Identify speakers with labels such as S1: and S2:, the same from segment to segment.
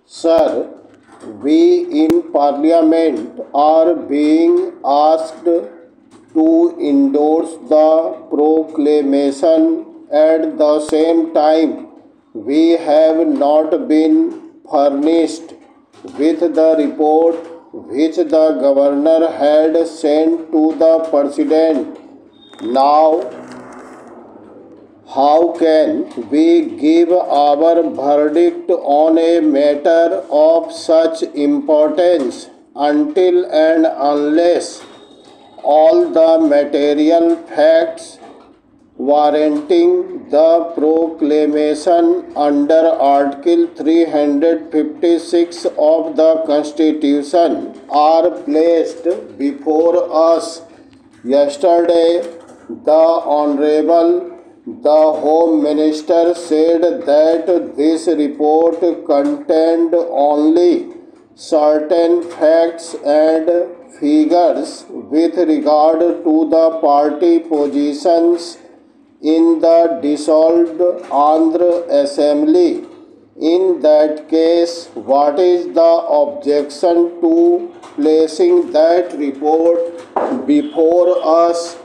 S1: Sir, we in Parliament are being asked to endorse the proclamation. At the same time, we have not been furnished with the report which the governor had sent to the president. Now, how can we give our verdict on a matter of such importance until and unless all the material facts warranting the proclamation under Article 356 of the Constitution are placed before us? Yesterday, the Honorable the Home Minister said that this report contained only certain facts and figures with regard to the party positions in the dissolved Andhra Assembly. In that case, what is the objection to placing that report before us?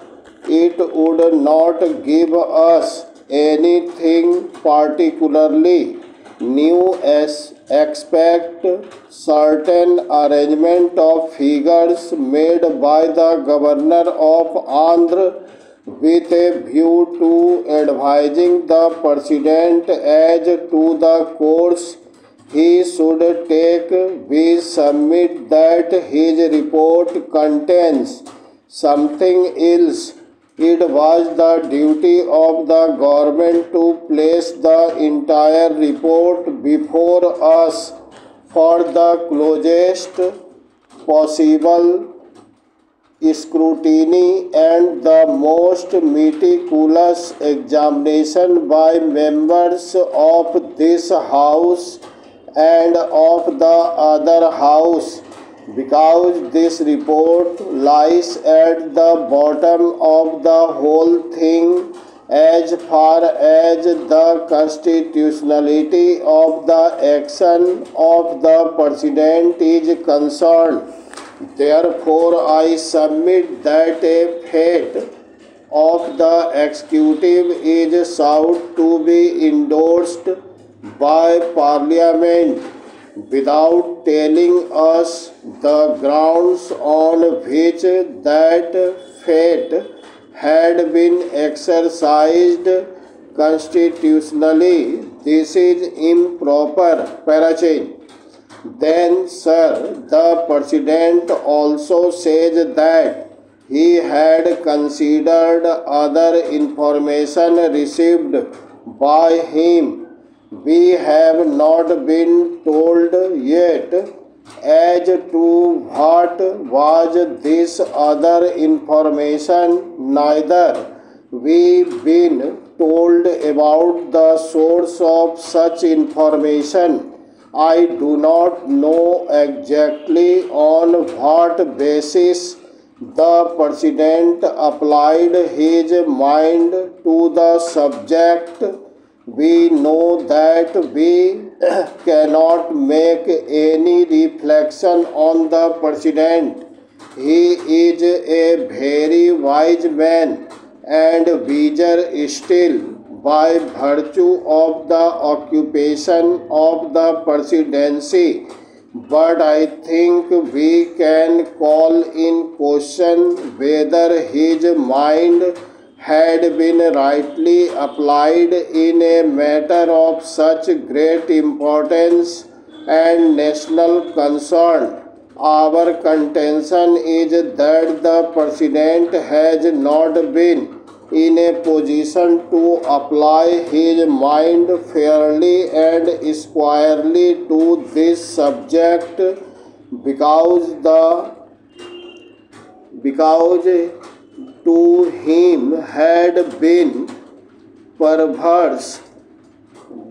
S1: It would not give us anything particularly new as expect certain arrangement of figures made by the governor of Andhra with a view to advising the president as to the course he should take. We submit that his report contains something else. It was the duty of the government to place the entire report before us for the closest possible scrutiny and the most meticulous examination by members of this House and of the other House, because this report lies at the bottom of the whole thing as far as the constitutionality of the action of the President is concerned. Therefore, I submit that a fate of the executive is sought to be endorsed by Parliament without telling us the grounds on which that fate had been exercised constitutionally. This is improper. Parachange. Then, sir, the President also says that he had considered other information received by him. We have not been told yet as to what was this other information, neither we been told about the source of such information. I do not know exactly on what basis the President applied his mind to the subject. We know that we cannot make any reflection on the President. He is a very wise man and wiser still by virtue of the occupation of the presidency. But I think we can call in question whether his mind had been rightly applied in a matter of such great importance and national concern. Our contention is that the President has not been in a position to apply his mind fairly and squarely to this subject because to him had been perverse,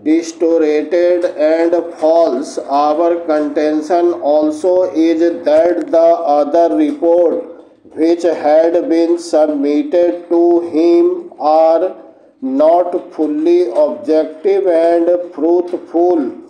S1: distorted and false. Our contention also is that the other report which had been submitted to him are not fully objective and truthful.